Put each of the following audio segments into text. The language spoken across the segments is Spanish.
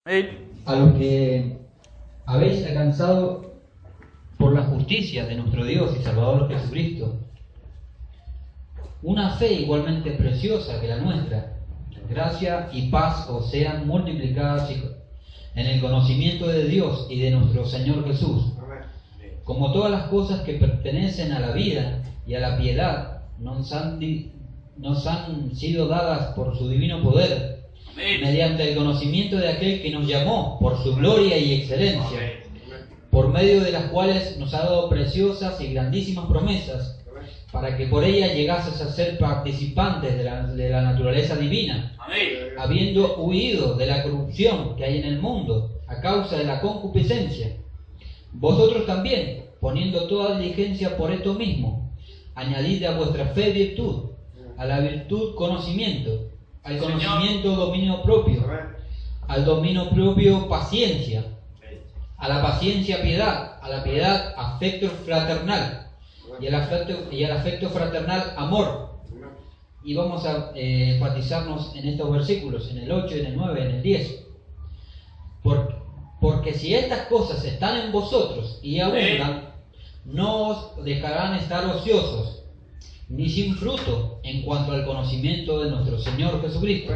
A los que habéis alcanzado por la justicia de nuestro Dios y Salvador Jesucristo una fe igualmente preciosa que la nuestra, gracia y paz os sean multiplicadas en el conocimiento de Dios y de nuestro Señor Jesús, como todas las cosas que pertenecen a la vida y a la piedad nos han sido dadas por su divino poder, mediante el conocimiento de aquel que nos llamó por su gloria y excelencia, por medio de las cuales nos ha dado preciosas y grandísimas promesas, para que por ellas llegases a ser participantes de la naturaleza divina, habiendo huido de la corrupción que hay en el mundo a causa de la concupiscencia. Vosotros también, poniendo toda diligencia por esto mismo, añadid a vuestra fe virtud, a la virtud conocimiento, al conocimiento dominio propio, al dominio propio paciencia, a la paciencia piedad, a la piedad afecto fraternal, y al afecto fraternal amor. Y vamos a enfatizarnos en estos versículos, en el 8, en el 9, en el 10. Porque si estas cosas están en vosotros y abundan, no os dejarán estar ociosos, ni sin fruto en cuanto al conocimiento de nuestro Señor Jesucristo.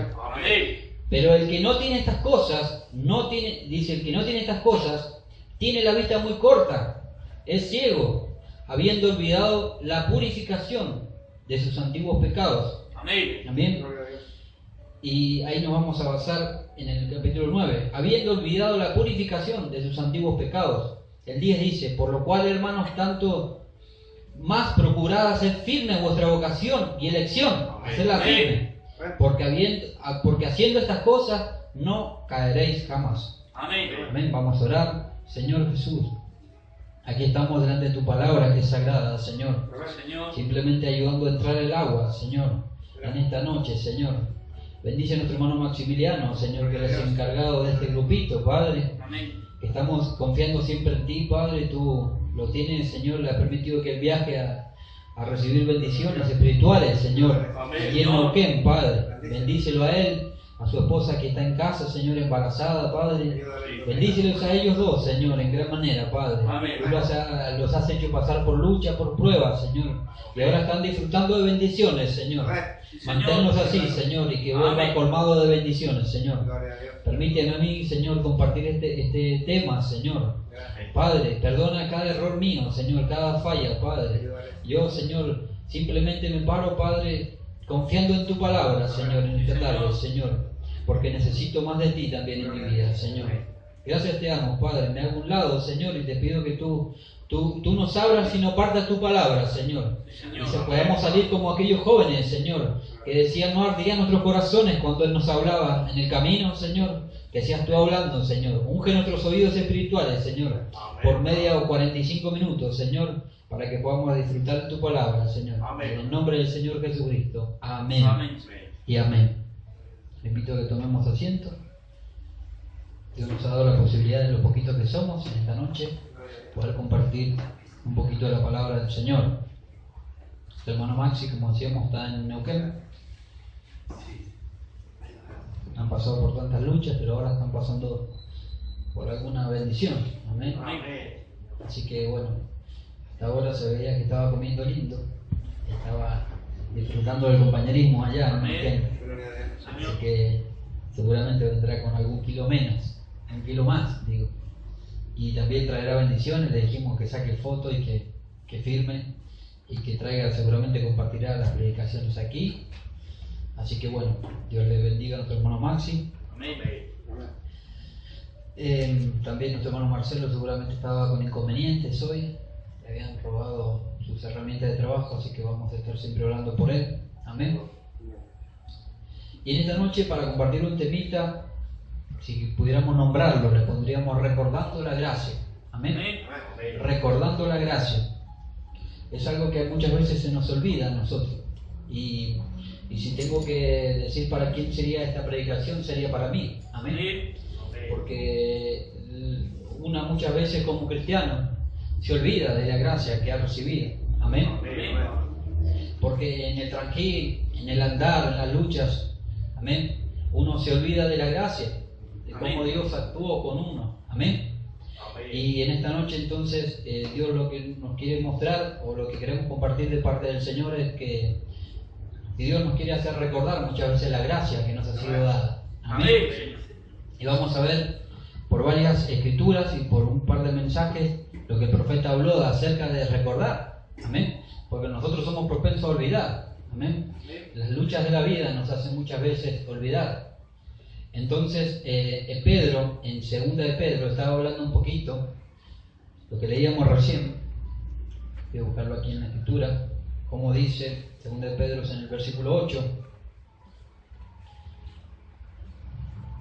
Pero el que no tiene estas cosas, el que no tiene estas cosas, tiene la vista muy corta, es ciego, habiendo olvidado la purificación de sus antiguos pecados. Amén. Y ahí nos vamos a basar en el capítulo 9. Habiendo olvidado la purificación de sus antiguos pecados. El 10 dice: por lo cual, hermanos, tanto más procurad hacer firme vuestra vocación y elección, hacerla firme, porque haciendo estas cosas no caeréis jamás. Amén. Vamos a orar. Señor Jesús, aquí estamos delante de tu palabra que es sagrada, Señor. Simplemente ayudando a entrar el agua, Señor, en esta noche, Señor. Bendice a nuestro hermano Maximiliano, Señor, que eres encargado de este grupito, Padre. Que estamos confiando siempre en ti, Padre. Tú lo tienes, Señor, le has permitido que él viaje a recibir bendiciones espirituales, Señor. Aquí en Neuquén, Padre. Bendícelo a él, a su esposa que está en casa, Señor, embarazada, Padre. Bendícelos a ellos dos, Señor, en gran manera, Padre. Tú los has hecho pasar por lucha, por pruebas, Señor. Y ahora están disfrutando de bendiciones, Señor. Manténnos así, Señor, y que vuelva colmado de bendiciones, Señor. Permíteme a mí, Señor, compartir este tema, Señor. Padre, perdona cada error mío, Señor, cada falla, Padre. Yo, Señor, simplemente me paro, Padre, confiando en tu palabra, Señor, en esta tarde, Señor, porque necesito más de ti también en mi vida, Señor. Gracias te damos, Padre. Me hago un lado, Señor, y te pido que tú nos abras y no partas tu palabra, Señor. Y que podamos salir como aquellos jóvenes, Señor, que decían: no ardirían nuestros corazones cuando Él nos hablaba en el camino, Señor. Que seas tú hablando, Señor. Unge nuestros oídos espirituales, Señor, por media o 45 minutos, Señor, para que podamos disfrutar de tu palabra, Señor. En el nombre del Señor Jesucristo. Amén. Y amén. Le invito a que tomemos asiento. Dios nos ha dado la posibilidad, de lo poquito que somos en esta noche, poder compartir un poquito de la palabra del Señor. El hermano Maxi, como decíamos, está en Neuquén. Han pasado por tantas luchas, pero ahora están pasando por alguna bendición. Amén. Así que bueno, hasta ahora se veía que estaba comiendo lindo, estaba disfrutando del compañerismo allá en Neuquén. Así que seguramente vendrá con algún kilo menos. Un kilo más, digo, y también traerá bendiciones. Le dijimos que saque foto y que firme y que traiga, seguramente compartirá las predicaciones aquí. Así que bueno, Dios le bendiga a nuestro hermano Maxi. También nuestro hermano Marcelo seguramente estaba con inconvenientes hoy, le habían robado sus herramientas de trabajo, así que vamos a estar siempre orando por él. Amén. Y en esta noche, para compartir un temita, si pudiéramos nombrarlo, le pondríamos recordando la gracia. Amén. Recordando la gracia. Es algo que muchas veces se nos olvida a nosotros. Y si tengo que decir para quién sería esta predicación, sería para mí. Amén. Porque muchas veces como cristiano se olvida de la gracia que ha recibido. Amén. Porque en el tranquil, en el andar, en las luchas, amén, uno se olvida de la gracia de cómo Dios actuó con uno. Amén. Y en esta noche entonces Dios lo que nos quiere mostrar o lo que queremos compartir de parte del Señor es que Dios nos quiere hacer recordar muchas veces la gracia que nos ha sido dada. Amén. Y vamos a ver por varias escrituras y por un par de mensajes lo que el profeta habló acerca de recordar. Amén. Porque nosotros somos propensos a olvidar. Amén. Las luchas de la vida nos hacen muchas veces olvidar. Entonces, Pedro, en 2 de Pedro, estaba hablando un poquito, lo que leíamos recién. Voy a buscarlo aquí en la escritura, como dice 2 de Pedro en el versículo 8.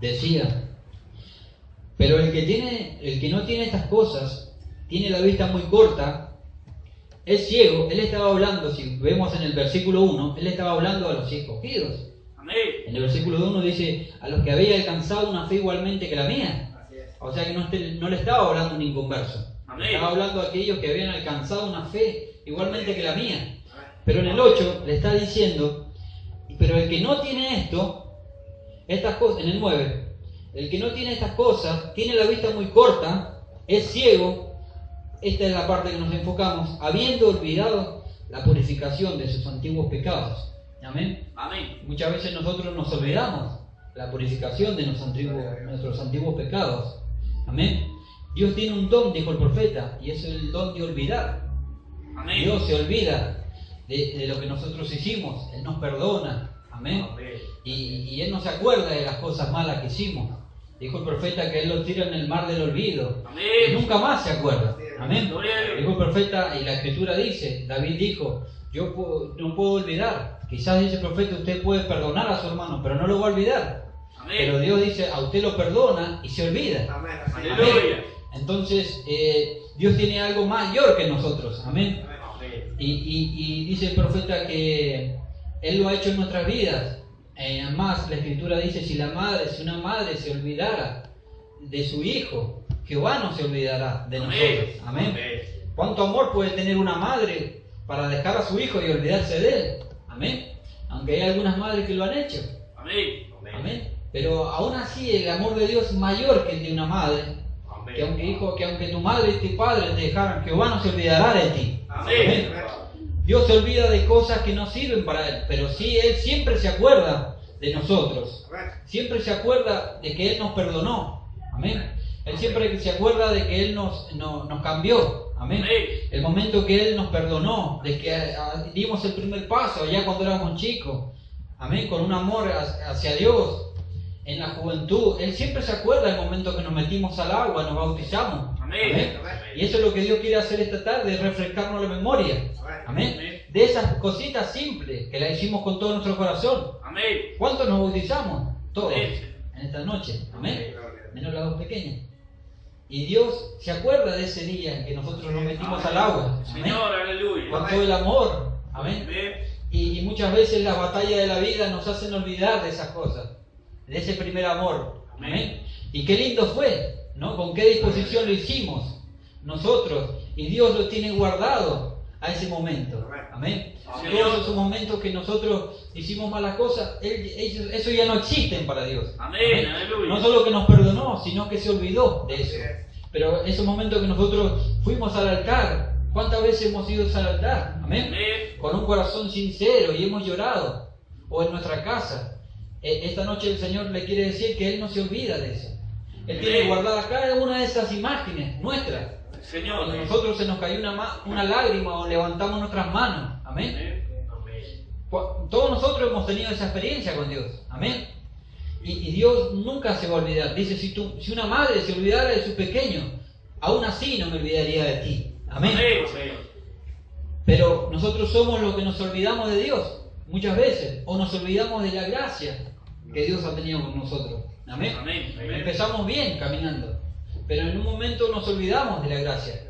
Decía, pero el que no tiene estas cosas, tiene la vista muy corta, es ciego. Él estaba hablando, si vemos en el versículo 1, él estaba hablando a los escogidos. En el versículo 1 dice, a los que había alcanzado una fe igualmente que la mía. O sea que no le estaba hablando a un inconverso. Estaba hablando a aquellos que habían alcanzado una fe igualmente que la mía. Pero en el 8 le está diciendo, pero el que no tiene estas cosas, en el 9, el que no tiene estas cosas, tiene la vista muy corta, es ciego. Esta es la parte que nos enfocamos, habiendo olvidado la purificación de sus antiguos pecados. Amén. Amén. Muchas veces nosotros nos olvidamos la purificación de nuestros antiguos pecados. Amén. Dios tiene un don, dijo el profeta, y es el don de olvidar. Amén. Dios se olvida de lo que nosotros hicimos. Él nos perdona. Amén. Amén. Y Él no se acuerda de las cosas malas que hicimos. Dijo el profeta que Él lo tira en el mar del olvido. Amén. Y nunca más se acuerda. Amén. Dijo el profeta, y la escritura dice, David dijo, yo no puedo olvidar. Quizás dice el profeta, usted puede perdonar a su hermano, pero no lo va a olvidar. Amén. Pero Dios dice, a usted lo perdona y se olvida. Amén. Amén. Entonces, Dios tiene algo mayor que nosotros. Amén. Y dice el profeta que Él lo ha hecho en nuestras vidas. Además, la escritura dice, si una madre se olvidara de su hijo, Jehová no se olvidará de nosotros. Amén. ¿Cuánto amor puede tener una madre para dejar a su hijo y olvidarse de él? Amén. Aunque hay algunas madres que lo han hecho. Amén. Amén. Pero aún así el amor de Dios es mayor que el de una madre. Amén. Que aunque tu madre y tu padre te dejaran, Jehová no se olvidará de ti. Amén. Amén. Dios se olvida de cosas que no sirven para Él, pero sí Él siempre se acuerda de nosotros. Siempre se acuerda de que Él nos perdonó. Amén. Él siempre se acuerda de que Él nos cambió. Amén. El momento que Él nos perdonó, de que dimos el primer paso allá cuando éramos chicos. Amén. Con un amor hacia Dios en la juventud. Él siempre se acuerda del momento que nos metimos al agua, nos bautizamos. Amén. Y eso es lo que Dios quiere hacer esta tarde, refrescarnos la memoria. Amén. De esas cositas simples que las hicimos con todo nuestro corazón. Amén. ¿Cuántos nos bautizamos? Todos. En esta noche. Amén. Menos las dos pequeñas. Y Dios se acuerda de ese día en que nosotros nos metimos al agua. Amén. Señor, aleluya. Con todo el amor. Amén. Y muchas veces las batallas de la vida nos hacen olvidar de esas cosas. De ese primer amor. Amén. Y qué lindo fue, ¿no? Con qué disposición lo hicimos nosotros. Y Dios lo tiene guardado a ese momento. Amén. Todos esos momentos que nosotros hicimos malas cosas, eso ya no existen para Dios. Amén. Amén. No solo que nos perdonó, sino que se olvidó de eso. Pero esos momentos que nosotros fuimos al altar, ¿cuántas veces hemos ido al altar? Amén. Con un corazón sincero y hemos llorado. O en nuestra casa. Esta noche el Señor le quiere decir que Él no se olvida de eso. Él tiene guardada cada una de esas imágenes nuestras. Señor, cuando a nosotros se nos cayó una lágrima o levantamos nuestras manos. Amén. Todos nosotros hemos tenido esa experiencia con Dios. Amén. Y Dios nunca se va a olvidar. Dice, si una madre se olvidara de su pequeño, aún así no me olvidaría de ti. Amén. Pero nosotros somos los que nos olvidamos de Dios muchas veces, o nos olvidamos de la gracia que Dios ha tenido con nosotros. Amén. Empezamos bien caminando, pero en un momento nos olvidamos de la gracia.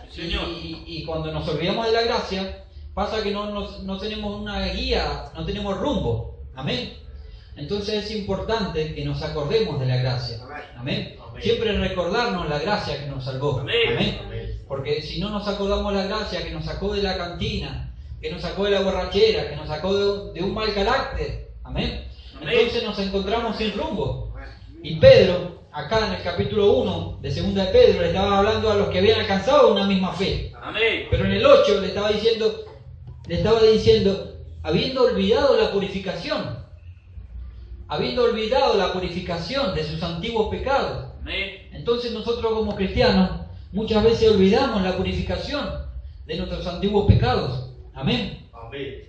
Señor. Y cuando nos olvidamos de la gracia, pasa que no tenemos una guía, no tenemos rumbo. Amén. Entonces es importante que nos acordemos de la gracia. Amén. Siempre recordarnos la gracia que nos salvó. Amén. Porque si no nos acordamos de la gracia que nos sacó de la cantina, que nos sacó de la borrachera, que nos sacó de un mal carácter. Amén. Entonces nos encontramos sin rumbo. Y Pedro acá en el capítulo 1 de 2 de Pedro, le estaba hablando a los que habían alcanzado una misma fe. Amén. Pero en el 8 le estaba diciendo, habiendo olvidado la purificación de sus antiguos pecados. Amén. Entonces nosotros como cristianos muchas veces olvidamos la purificación de nuestros antiguos pecados. Amén. Amén.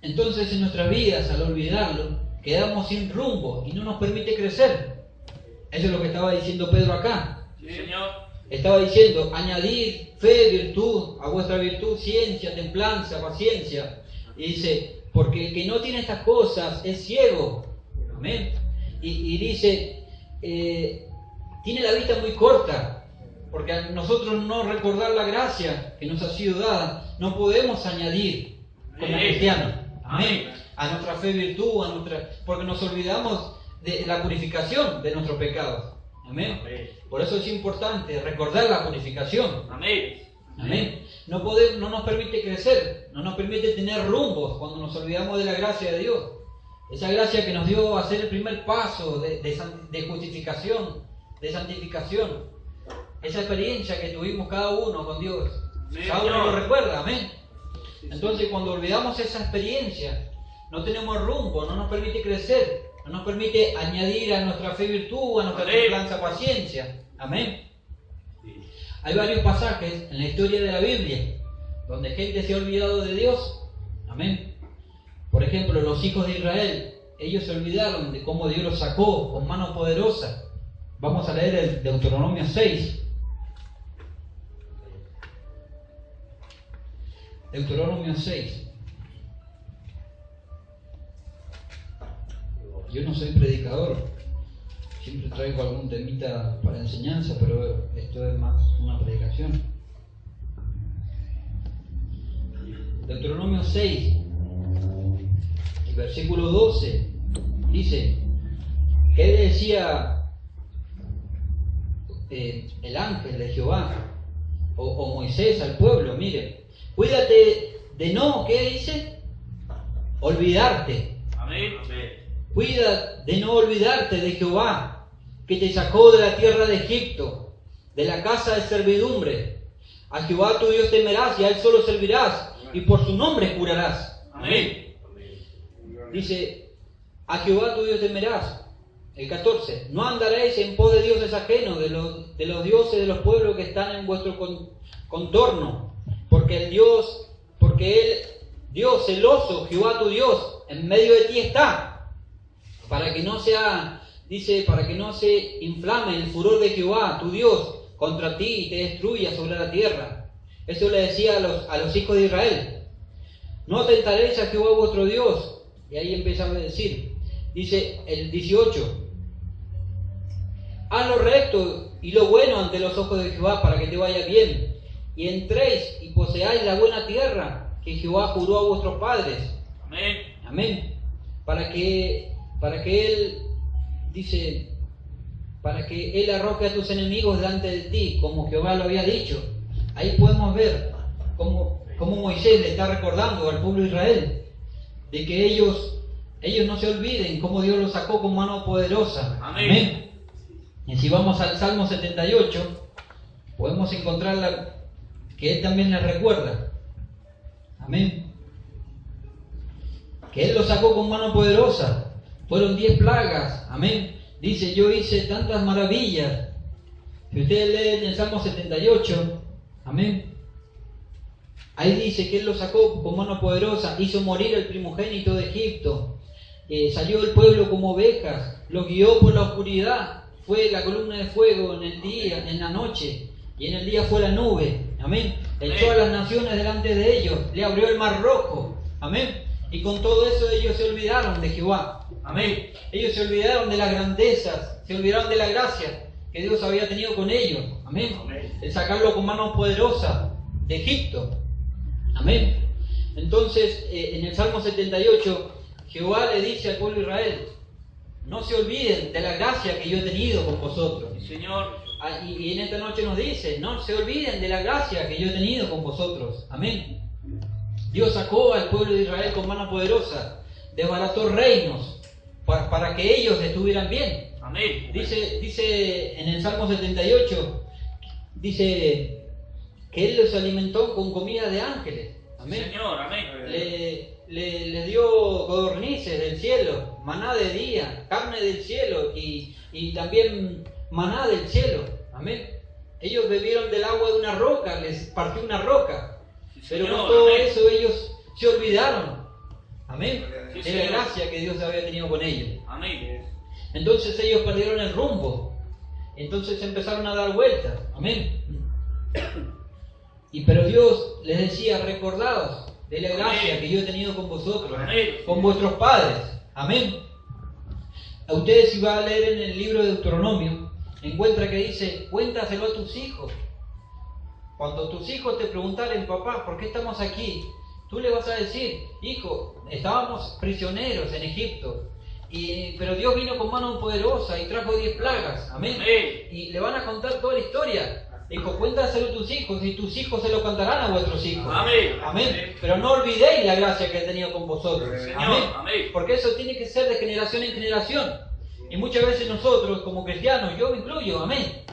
Entonces en nuestras vidas, al olvidarlo, quedamos sin rumbo y no nos permite crecer. Eso es lo que estaba diciendo Pedro acá. Sí, Señor. Estaba diciendo, añadid fe, virtud, a vuestra virtud, ciencia, templanza, paciencia. Y dice, porque el que no tiene estas cosas es ciego. Amén. Y dice, tiene la vista muy corta, porque a nosotros no recordar la gracia que nos ha sido dada, no podemos añadir como cristianos. Amén. A nuestra fe, virtud, porque nos olvidamos de la purificación de nuestros pecados. Amén. Por eso es importante recordar la purificación. Amén. Amén. No nos permite crecer, no nos permite tener rumbos cuando nos olvidamos de la gracia de Dios. Esa gracia que nos dio a hacer el primer paso de justificación, de santificación. Esa experiencia que tuvimos cada uno con Dios. Cada uno lo recuerda, amén. Entonces cuando olvidamos esa experiencia, no tenemos rumbo, no nos permite crecer, no nos permite añadir a nuestra fe virtud, a nuestra templanza, paciencia. Amén. Hay varios pasajes en la historia de la Biblia donde gente se ha olvidado de Dios. Amén. Por ejemplo, los hijos de Israel, ellos se olvidaron de cómo Dios los sacó con mano poderosa. Vamos a leer el Deuteronomio 6. Deuteronomio 6. Yo no soy predicador, siempre traigo algún temita para enseñanza, pero esto es más una predicación. Deuteronomio 6, el versículo 12, dice, ¿qué decía el ángel de Jehová o Moisés al pueblo? Mire, cuídate de no, ¿qué dice? Olvidarte. Amén. Cuida de no olvidarte de Jehová, que te sacó de la tierra de Egipto, de la casa de servidumbre. A Jehová tu Dios temerás y a Él solo servirás, y por su nombre jurarás. Amén. Dice, a Jehová tu Dios temerás. El 14, no andaréis en pos de dioses ajenos, de los dioses de los pueblos que están en vuestro contorno, porque Dios celoso, Jehová tu Dios, en medio de ti está, para que no se inflame el furor de Jehová tu Dios contra ti y te destruya sobre la tierra. Eso le decía a los hijos de Israel. No tentaréis a Jehová vuestro Dios. Y ahí empieza a decir, dice el 18, haz lo recto y lo bueno ante los ojos de Jehová para que te vaya bien, y entréis y poseáis la buena tierra que Jehová juró a vuestros padres. Amén. Amén. Para que Él, dice, para que Él arroje a tus enemigos delante de ti, como Jehová lo había dicho. Ahí podemos ver cómo Moisés le está recordando al pueblo de Israel de que ellos no se olviden cómo Dios los sacó con mano poderosa. Amén. Amén. Y si vamos al Salmo 78, podemos encontrar que Él también les recuerda. Amén. Que Él los sacó con mano poderosa. Fueron 10 plagas. Amén. Dice, yo hice tantas maravillas. Si ustedes leen en el Salmo 78, amén, ahí dice que Él los sacó con mano poderosa, hizo morir el primogénito de Egipto, salió el pueblo como ovejas, los guió por la oscuridad, fue la columna de fuego en el día, en la noche, y en el día fue la nube. Amén. Echó a las naciones delante de ellos, le abrió el mar rojo. Amén. Y con todo eso ellos se olvidaron de Jehová. Amén. Ellos se olvidaron de las grandezas, se olvidaron de la gracia que Dios había tenido con ellos. Amén. El sacarlo con mano poderosa de Egipto. Amén. Entonces, en el Salmo 78, Jehová le dice al pueblo de Israel, no se olviden de la gracia que yo he tenido con vosotros. Señor. Y en esta noche nos dice, no se olviden de la gracia que yo he tenido con vosotros. Amén. Dios sacó al pueblo de Israel con mano poderosa, desbarató reinos para que ellos estuvieran bien. Amén. Amén. Dice en el Salmo 78, dice que Él los alimentó con comida de ángeles. Amén. Señor, amén. Le dio codornices del cielo, maná de día, carne del cielo y también maná del cielo. Amén. Ellos bebieron del agua de una roca, les partió una roca. Pero Señor, con todo amén. eso ellos se olvidaron. Amén. Sí, De la Señor. gracia que Dios había tenido con ellos. Amén. Entonces ellos perdieron el rumbo. Entonces empezaron a dar vueltas. Amén. Pero Dios les decía, recordaos de la gracia Amén. que yo he tenido con vosotros, Amén. con vuestros padres. Amén. A ustedes, si va a leer en el libro de Deuteronomio, encuentra que dice, cuéntaselo a tus hijos. Cuando tus hijos te preguntaren, papá, ¿por qué estamos aquí? Tú le vas a decir, hijo, estábamos prisioneros en Egipto, pero Dios vino con mano poderosa y trajo 10 plagas. Amén. Amén. Y le van a contar toda la historia. Dijo, cuéntaselo a tus hijos y tus hijos se lo contarán a vuestros hijos. Amén. Amén. Pero no olvidéis la gracia que he tenido con vosotros. Señor, Amén. amén. Porque eso tiene que ser de generación en generación. Y muchas veces nosotros, como cristianos, yo me incluyo, amén,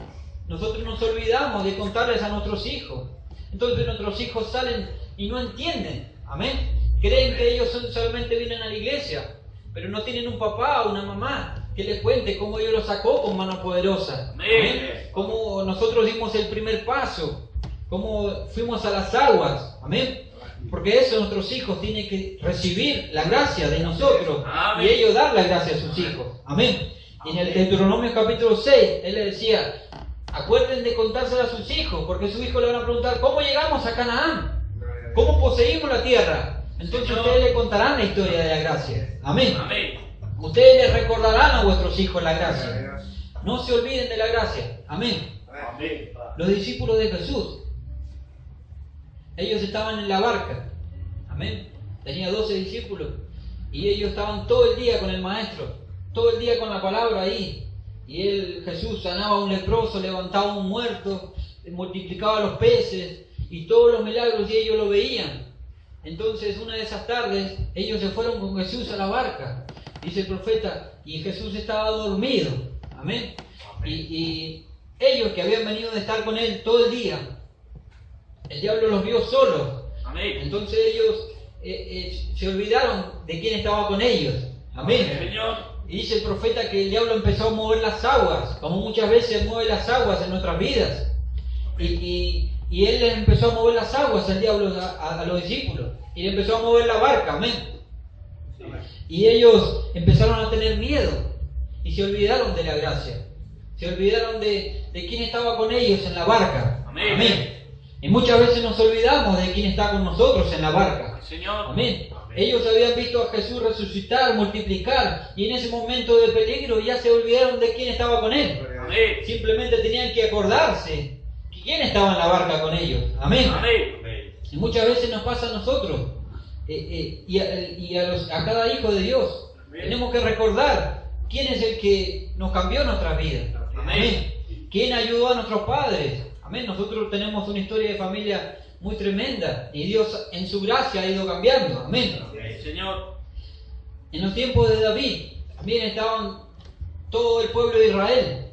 nosotros nos olvidamos de contarles a nuestros hijos. Entonces nuestros hijos salen y no entienden. Amén. Creen que ellos solamente vienen a la iglesia, pero no tienen un papá o una mamá que les cuente cómo Dios los sacó con mano poderosa. Amén. Cómo nosotros dimos el primer paso, cómo fuimos a las aguas. Amén. Porque eso nuestros hijos tienen que recibir la gracia de nosotros. Amén. Y ellos dar la gracia a sus hijos. Amén. Y en el Deuteronomio capítulo 6, él le decía, acuerden de contárselo a sus hijos, porque sus hijos le van a preguntar, ¿cómo llegamos a Canaán? ¿Cómo poseímos la tierra? Entonces Señor. ustedes le contarán la historia de la gracia. Amén. Amén. Ustedes les recordarán a vuestros hijos la gracia. No se olviden de la gracia. Amén. Amén. Los discípulos de Jesús, ellos estaban en la barca. Amén. Tenía 12 discípulos y ellos estaban todo el día con el maestro, todo el día con la palabra ahí. Y Jesús sanaba a un leproso, levantaba a un muerto, multiplicaba los peces y todos los milagros y ellos lo veían. Entonces una de esas tardes ellos se fueron con Jesús a la barca, dice el profeta, y Jesús estaba dormido. Amén. Y ellos que habían venido de estar con él todo el día, el diablo los vio solos. Amén. Entonces ellos se olvidaron de quién estaba con ellos. Amén. Señor. Y dice el profeta que el diablo empezó a mover las aguas, como muchas veces mueve las aguas en nuestras vidas. Y él les empezó a mover las aguas, el diablo, a los discípulos. Y le empezó a mover la barca. Amén. Y ellos empezaron a tener miedo y se olvidaron de la gracia. Se olvidaron de quién estaba con ellos en la barca. Amén. Amén. Y muchas veces nos olvidamos de quién está con nosotros en la barca. Señor. Amén. Ellos habían visto a Jesús resucitar, multiplicar, y en ese momento de peligro ya se olvidaron de quién estaba con él. Amén. Simplemente tenían que acordarse que quién estaba en la barca con ellos. Amén. Amén. Y muchas veces nos pasa a nosotros y a cada hijo de Dios. Amén. Tenemos que recordar quién es el que nos cambió nuestras vidas. Amén. ¿Quién ayudó a nuestros padres? Amén. Nosotros tenemos una historia de familia muy tremenda y Dios en su gracia ha ido cambiando. Amén. Señor. En los tiempos de David también estaban todo el pueblo de Israel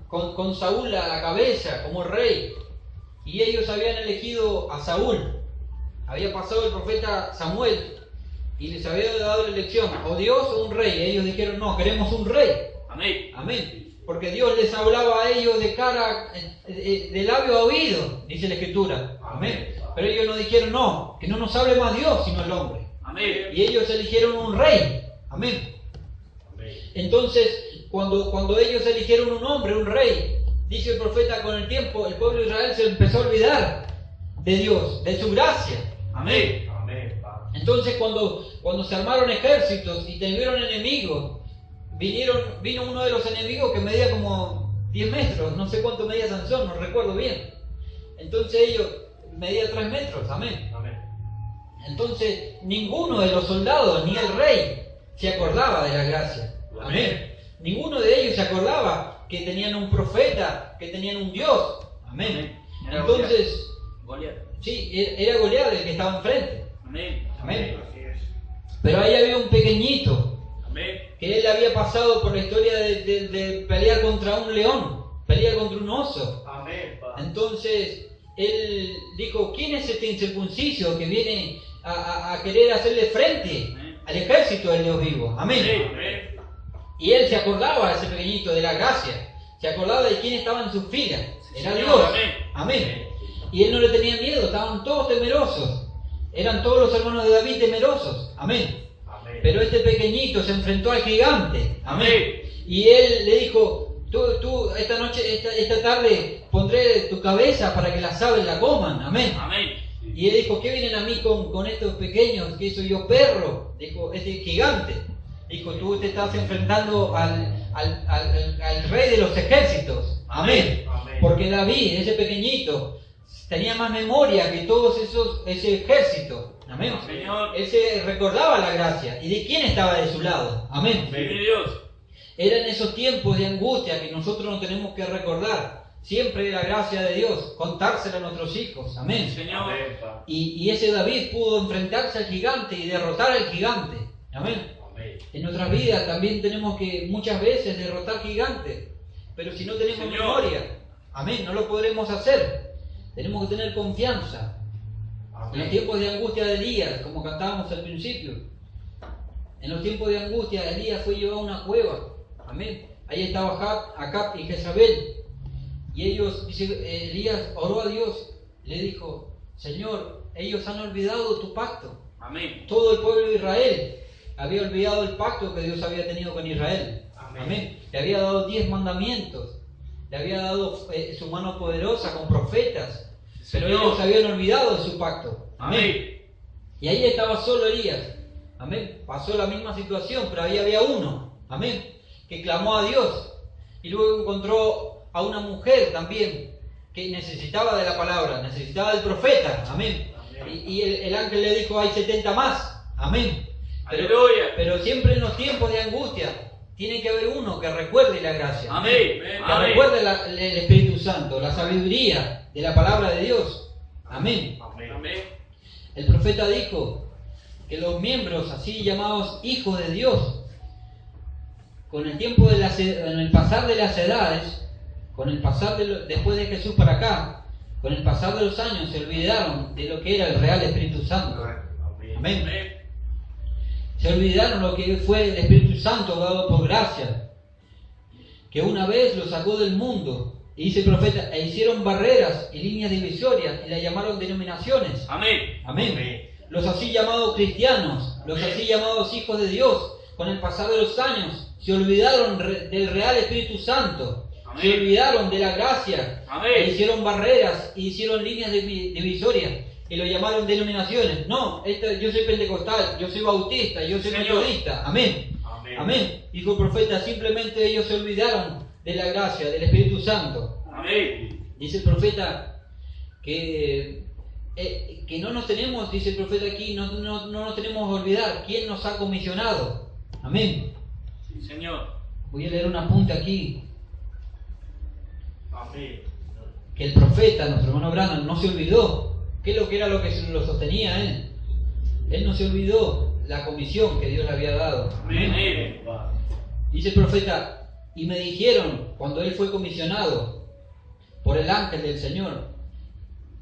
con Saúl a la cabeza como rey, y ellos habían elegido a Saúl. Había pasado el profeta Samuel y les había dado la elección, o Dios o un rey. Ellos dijeron, no, queremos un rey. Amén. Amén. Porque Dios les hablaba a ellos de cara, de labio a oído, dice la Escritura. Amén. Pero ellos no dijeron, no, que no nos hable más Dios sino el hombre. Amén. Y ellos eligieron un rey. Amén. Entonces, cuando ellos eligieron un hombre, un rey, dice el profeta, con el tiempo el pueblo de Israel se empezó a olvidar de Dios, de su gracia. Amén. Entonces cuando se armaron ejércitos y tuvieron enemigos, vino uno de los enemigos que medía como 10 metros, no sé cuánto medía Sansón, no recuerdo bien. Entonces ellos medía 3 metros, amén. Entonces ninguno de los soldados ni el rey se acordaba de la gracia, amén. Ninguno de ellos se acordaba que tenían un profeta, que tenían un Dios, amén. Era Entonces, Goliat. sí, era Goliat el que estaba enfrente. Amén. Amén. Pero ahí había un pequeñito, Amén. que él había pasado por la historia de pelear contra un león, pelear contra un oso. Amén, Padre. Entonces él dijo, ¿quién es este incircunciso que viene a querer hacerle frente al ejército del Dios vivo? Amén. Amén. Y él se acordaba, ese pequeñito, de la gracia, se acordaba de quién estaba en sus filas, era Señor, Dios. amén. Amén. Y él no le tenía miedo, estaban todos temerosos, eran todos los hermanos de David temerosos. Amén. Amén. Pero este pequeñito se enfrentó al gigante. Amén. Amén. Y él le dijo, tú esta noche, esta tarde pondré tu cabeza para que las aves la coman. Amén. Amén. Y él dijo, ¿qué vienen a mí con estos pequeños? ¿Qué soy yo, perro? Dijo, este gigante. Dijo, tú te estás enfrentando al rey de los ejércitos. Amén. Amén. Porque David, ese pequeñito, tenía más memoria que todos ese ejército. Amén. Señor. Él se recordaba la gracia. ¿Y de quién estaba de su lado? Amén. Sí, mi Dios. Era en esos tiempos de angustia que nosotros nos tenemos que recordar siempre la gracia de Dios, contársela a nuestros hijos. Amén. Señor. Amén, Padre. Y ese David pudo enfrentarse al gigante y derrotar al gigante. Amén. Amén. En nuestras vidas también tenemos que muchas veces derrotar gigantes, pero si no tenemos Señor. memoria, amén, no lo podremos hacer. Tenemos que tener confianza. En los tiempos de angustia de Elías, como cantábamos al principio, en los tiempos de angustia Elías fue llevado a una cueva. Amén. Ahí estaba Acab y Jezabel. Y ellos, dice, Elías oró a Dios, le dijo, Señor, ellos han olvidado tu pacto. Amén. Todo el pueblo de Israel había olvidado el pacto que Dios había tenido con Israel. Amén. Le había dado 10 mandamientos, le había dado su mano poderosa con profetas, pero Señor. ellos habían olvidado de su pacto. Amén. Y ahí estaba solo Elías. Amén. Pasó la misma situación, pero ahí había uno. Amén. Que clamó a Dios. Y luego encontró a una mujer también que necesitaba de la palabra, necesitaba del profeta. Amén. Amén. Y el ángel le dijo, hay 70 más. Amén. Aleluya. Pero siempre en los tiempos de angustia tiene que haber uno que recuerde la gracia. Amén. Que Amén. recuerde el Espíritu Santo, la sabiduría de la palabra de Dios. Amén. Amén. Amén. El profeta dijo que los miembros así llamados hijos de Dios, con el tiempo en el pasar de las edades, con el pasar después de Jesús para acá, con el pasar de los años se olvidaron de lo que era el real Espíritu Santo. Amén. Amén. Amén. Se olvidaron lo que fue el Espíritu Santo dado por gracia, que una vez lo sacó del mundo, y dice el profeta, e hicieron barreras y líneas divisorias y las llamaron denominaciones. Amén. Amén. Los así llamados cristianos, los Amén. así llamados hijos de Dios, con el pasar de los años, se olvidaron del real Espíritu Santo, Amén. se olvidaron de la gracia, Amén. e hicieron barreras y hicieron líneas divisorias y lo llamaron denominaciones. No, yo soy pentecostal, yo soy bautista, yo soy Señor. metodista. Amén. Amén. Amén. Dijo el profeta, simplemente ellos se olvidaron de la gracia, del Espíritu Santo. Amén. Dice el profeta que no nos tenemos, dice el profeta aquí, no nos tenemos que olvidar quién nos ha comisionado. Amén. Sí, Señor. Voy a leer un apunte aquí, Amén. que el profeta, nuestro hermano Branham, no se olvidó. ¿Qué es lo que era lo que lo sostenía a él? Él no se olvidó la comisión que Dios le había dado. Amén. Padre. Dice el profeta, y me dijeron, cuando él fue comisionado por el ángel del Señor,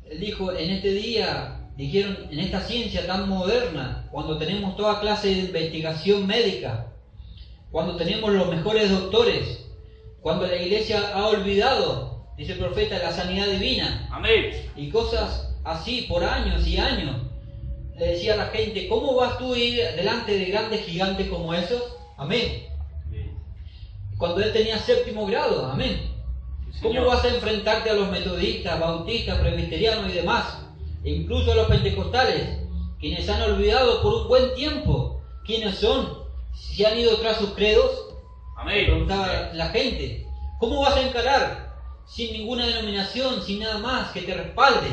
él dijo, en este día, dijeron, en esta ciencia tan moderna, cuando tenemos toda clase de investigación médica, cuando tenemos los mejores doctores, cuando la iglesia ha olvidado, dice el profeta, la sanidad divina, Amén. y cosas así por años y años, le decía a la gente, ¿cómo vas tú a ir delante de grandes gigantes como esos? Amén. Amén. Cuando él tenía 7º grado, amén. Sí, ¿Cómo Señor. vas a enfrentarte a los metodistas, bautistas, presbiterianos y demás? E incluso a los pentecostales, quienes han olvidado por un buen tiempo quiénes son, si han ido tras sus credos. Le Amén. preguntaba la gente, ¿cómo vas a encarar sin ninguna denominación, sin nada más que te respalde?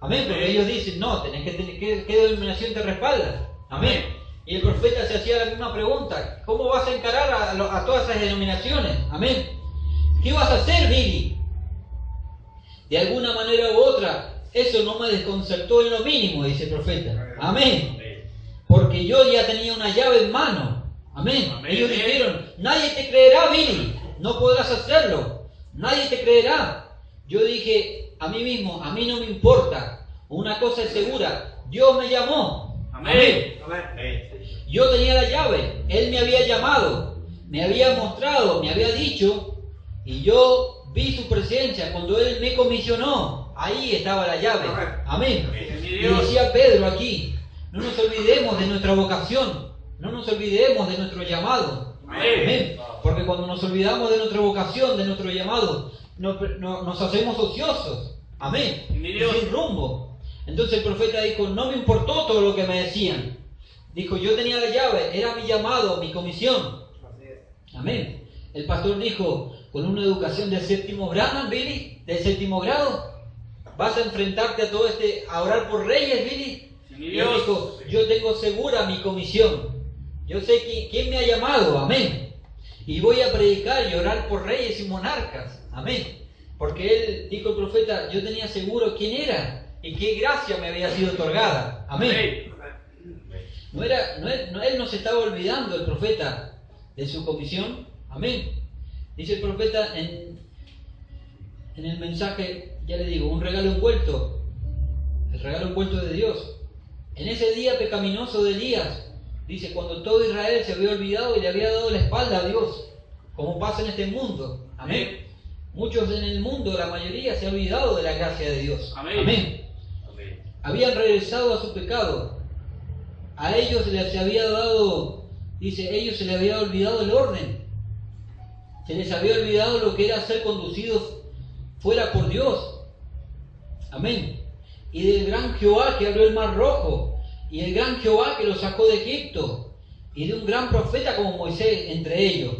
Amén, porque Amén. ellos dicen, no, tenés que tener, ¿qué denominación te respalda? Amén. Y el profeta se hacía la misma pregunta, ¿cómo vas a encarar a todas esas denominaciones? Amén. ¿Qué vas a hacer, Billy? De alguna manera u otra, eso no me desconcertó en lo mínimo, dice el profeta. Amén. Amén. Porque yo ya tenía una llave en mano. Amén. Amén. Ellos dijeron, nadie te creerá, Billy, no podrás hacerlo, nadie te creerá. Yo dije a mí mismo, a mí no me importa, una cosa es segura, Dios me llamó. Amén. Yo tenía la llave, Él me había llamado, me había mostrado, me había dicho, y yo vi su presencia cuando Él me comisionó. Ahí estaba la llave. Amén. Y decía Pedro aquí, no nos olvidemos de nuestra vocación, no nos olvidemos de nuestro llamado. Amén. Porque cuando nos olvidamos de nuestra vocación, de nuestro llamado, nos hacemos ociosos. Amén. Sin rumbo. Entonces el profeta dijo, no me importó todo lo que me decían. Dijo, yo tenía la llave, era mi llamado, mi comisión. Amén. El pastor dijo, con una educación del séptimo grado, Billy, del séptimo grado, vas a enfrentarte a todo a orar por reyes, Billy. Y él dijo, yo tengo segura mi comisión. Yo sé quién me ha llamado, amén. Y voy a predicar y orar por reyes y monarcas, amén. Porque él, dijo el profeta, yo tenía seguro quién era y qué gracia me había sido otorgada, amén. Él no se estaba olvidando, el profeta, de su comisión, amén. Dice el profeta en el mensaje, ya le digo, un regalo envuelto, el regalo envuelto de Dios. En ese día pecaminoso de Elías, dice, cuando todo Israel se había olvidado y le había dado la espalda a Dios, como pasa en este mundo, amén. Muchos en el mundo, la mayoría, se ha olvidado de la gracia de Dios, amén. Habían regresado a su pecado. A ellos se les había dado, dice, ellos se les había olvidado el orden. Se les había olvidado lo que era ser conducidos fuera por Dios. Amén. Y del gran Jehová que abrió el mar rojo. Y el gran Jehová que los sacó de Egipto. Y de un gran profeta como Moisés entre ellos.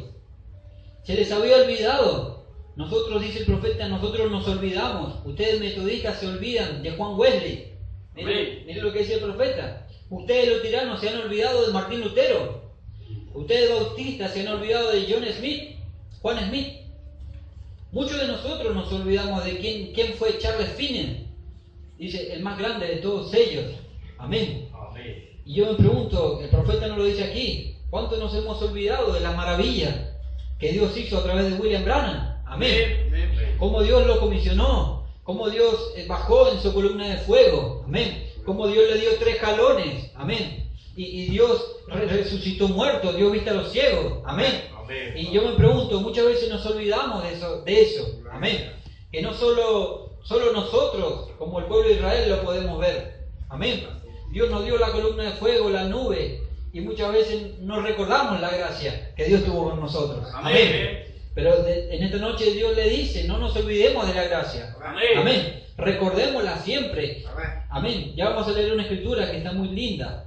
Se les había olvidado. Nosotros, dice el profeta, nosotros nos olvidamos. Ustedes metodistas se olvidan de Juan Wesley. Miren lo que dice el profeta. Ustedes los tiranos se han olvidado de Martín Lutero. Ustedes bautistas se han olvidado de Juan Smith. Muchos de nosotros nos olvidamos de quién fue Charles Finney. Dice, el más grande de todos ellos. Amén. Y yo me pregunto, el profeta no lo dice aquí, ¿cuánto nos hemos olvidado de la maravilla que Dios hizo a través de William Branham? Amén. Cómo Dios lo comisionó, cómo Dios bajó en su columna de fuego. Amén. Cómo Dios le dio 3 jalones. Amén. Y Dios resucitó muertos, dio vista a los ciegos. Amén. Y yo me pregunto, muchas veces nos olvidamos de eso. Amén. Que no solo nosotros, como el pueblo de Israel, lo podemos ver. Amén. Dios nos dio la columna de fuego, la nube, y muchas veces no recordamos la gracia que Dios tuvo con nosotros. Amén. Pero en esta noche Dios le dice, no nos olvidemos de la gracia. Amén. Recordémosla siempre. Amén. Ya vamos a leer una escritura que está muy linda.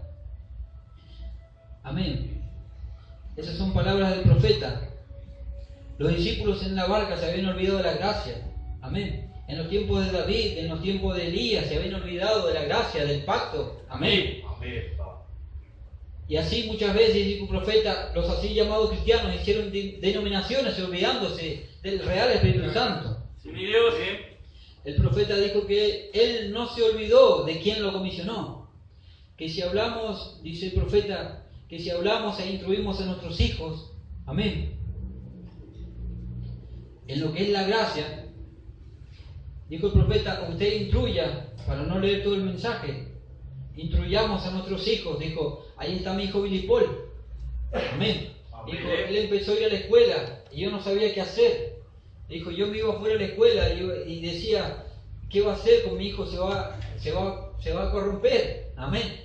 Amén. Esas son palabras del profeta. Los discípulos en la barca se habían olvidado de la gracia. Amén. En los tiempos de David, en los tiempos de Elías, se habían olvidado de la gracia, del pacto. Amén. Y así muchas veces, dijo el profeta, los así llamados cristianos hicieron denominaciones olvidándose del real Espíritu Santo. El profeta dijo que él no se olvidó de quién lo comisionó. Que si hablamos, dice el profeta, que si hablamos e instruimos a nuestros hijos, amén, en lo que es la gracia, dijo el profeta, usted instruya, para no leer todo el mensaje, instruyamos a nuestros hijos. Dijo, ahí está mi hijo Billy Paul, amén. Dijo, él empezó a ir a la escuela y yo no sabía qué hacer. Dijo, yo me iba fuera de la escuela y decía, ¿qué va a hacer con mi hijo? Se va a corromper, amén.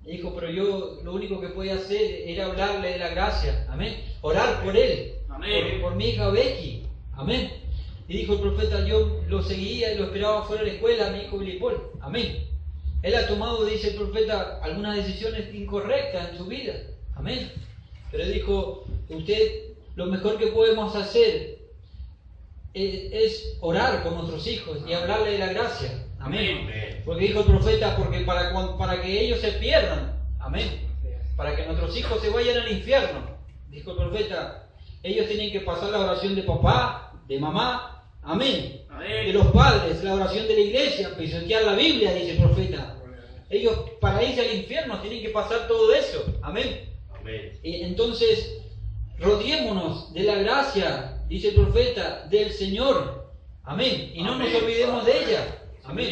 Dijo, pero yo lo único que podía hacer era hablarle de la gracia, amén. Orar por él, por mi hija Becky, amén. Y dijo el profeta, yo lo seguía y lo esperaba fuera de la escuela, mi hijo Billy Paul, amén. Él ha tomado, dice el profeta, algunas decisiones incorrectas en su vida, amén. Pero dijo, usted, lo mejor que podemos hacer es orar con nuestros hijos y hablarle de la gracia, amén. Porque dijo el profeta, porque para que ellos se pierdan, amén, para que nuestros hijos se vayan al infierno, dijo el profeta, ellos tienen que pasar la oración de papá, de mamá, amén, de los padres, la oración de la iglesia, pisotear la Biblia, dice el profeta. Ellos para irse al infierno tienen que pasar todo eso, amén. Y entonces, rodeémonos de la gracia, dice el profeta, del Señor. Amén. Y no nos olvidemos de ella. Amén.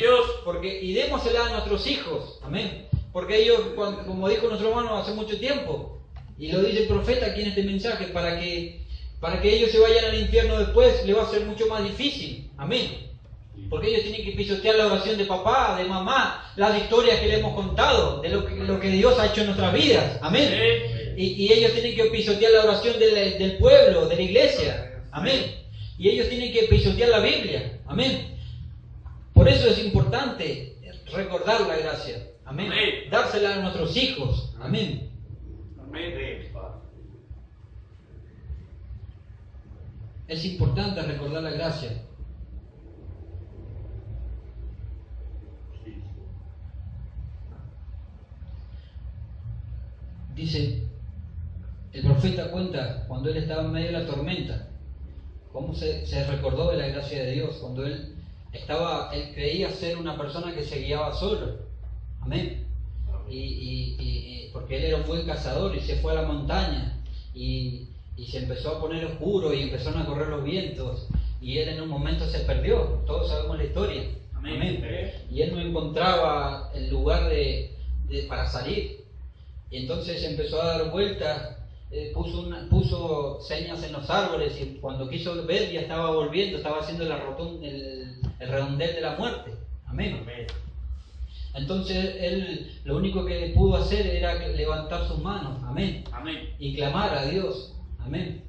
Y démosela a nuestros hijos. Amén. Porque ellos, como dijo nuestro hermano hace mucho tiempo, y lo dice el profeta aquí en este mensaje, para que ellos se vayan al infierno después, le va a ser mucho más difícil. Amén. Porque ellos tienen que pisotear la oración de papá, de mamá, las historias que le hemos contado, de lo que Dios ha hecho en nuestras vidas. Amén. Y ellos tienen que pisotear la oración del pueblo, de la iglesia. Amén. Y ellos tienen que pisotear la Biblia. Amén. Por eso es importante recordar la gracia. Amén. Dársela a nuestros hijos. Amén. Es importante recordar la gracia. Dice, el profeta cuenta cuando él estaba en medio de la tormenta, cómo se recordó de la gracia de Dios, cuando él creía ser una persona que se guiaba solo. Amén. Porque él era un buen cazador y se fue a la montaña y se empezó a poner oscuro y empezaron a correr los vientos y él en un momento se perdió. Todos sabemos la historia. Amén. Y él no encontraba el lugar para salir. Y entonces empezó a dar vueltas, puso señas en los árboles y cuando quiso ver ya estaba volviendo, estaba haciendo el redondel de la muerte. Amén. Entonces él lo único que pudo hacer era levantar sus manos. Amén. Y clamar a Dios. Amén.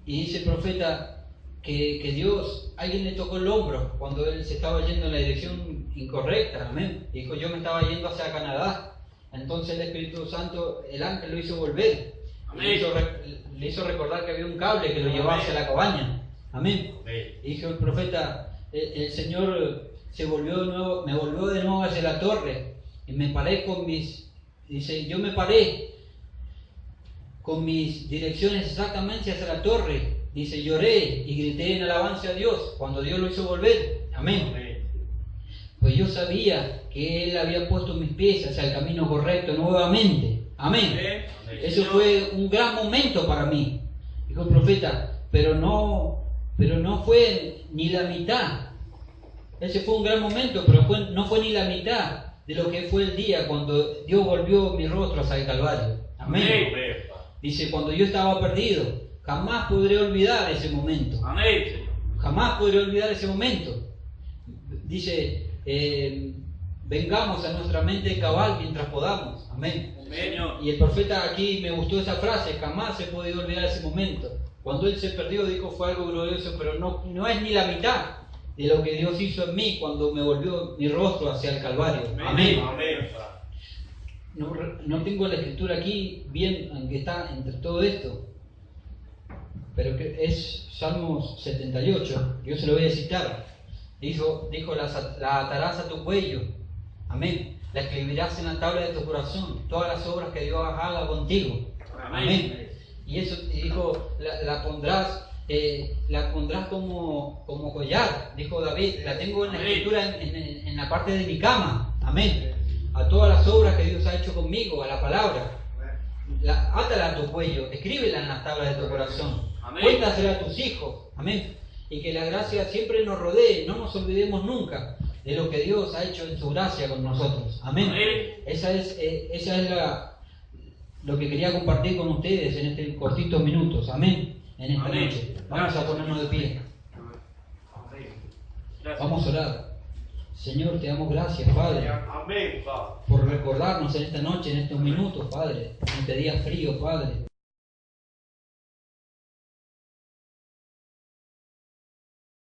Y dice el profeta que Dios, alguien le tocó el hombro cuando él se estaba yendo en la dirección incorrecta. Amén. Dijo, yo me estaba yendo hacia Canadá. Entonces el Espíritu Santo, el ángel lo hizo volver. Le hizo recordar que había un cable que lo llevaba hacia la cabaña. Amén. Y dijo el profeta, el Señor me volvió de nuevo hacia la torre. Y me paré yo me paré con mis direcciones exactamente hacia la torre. Dice, lloré y grité en alabanza a Dios cuando Dios lo hizo volver. Amén. Pues yo sabía que Él había puesto mis pies hacia el camino correcto nuevamente. Amén. Eso fue un gran momento para mí. Dijo el profeta, pero no fue ni la mitad. Ese fue un gran momento, pero no fue ni la mitad de lo que fue el día cuando Dios volvió mi rostro hacia el Calvario. Amén. Dice, cuando yo estaba perdido, jamás podré olvidar ese momento. Jamás podré olvidar ese momento. Dice, vengamos a nuestra mente cabal mientras podamos. Amén. Y el profeta aquí me gustó esa frase, jamás he podido olvidar ese momento. Cuando él se perdió, dijo, fue algo glorioso, pero no es ni la mitad de lo que Dios hizo en mí cuando me volvió mi rostro hacia el Calvario. Amén. No tengo la escritura aquí bien, aunque está entre todo esto, pero que es Salmos 78, yo se lo voy a citar. Dijo, la atarás a tu cuello. Amén. La escribirás en la tabla de tu corazón, todas las obras que Dios haga contigo. Amén. Y eso dijo, la pondrás como collar, dijo David, la tengo en la escritura en la parte de mi cama. Amén. A todas las obras que Dios ha hecho conmigo, a la palabra. Átala a tu cuello, escríbela en las tablas de tu corazón. Cuéntasela a tus hijos. Amén. Y que la gracia siempre nos rodee, no nos olvidemos nunca de lo que Dios ha hecho en su gracia con nosotros. Amén. Esa es lo que quería compartir con ustedes en estos cortitos minutos. Amén. En esta noche. Vamos a ponernos de pie. Vamos a orar. Señor, te damos gracias, Padre, por recordarnos en esta noche, en estos minutos, Padre, en este día frío, Padre.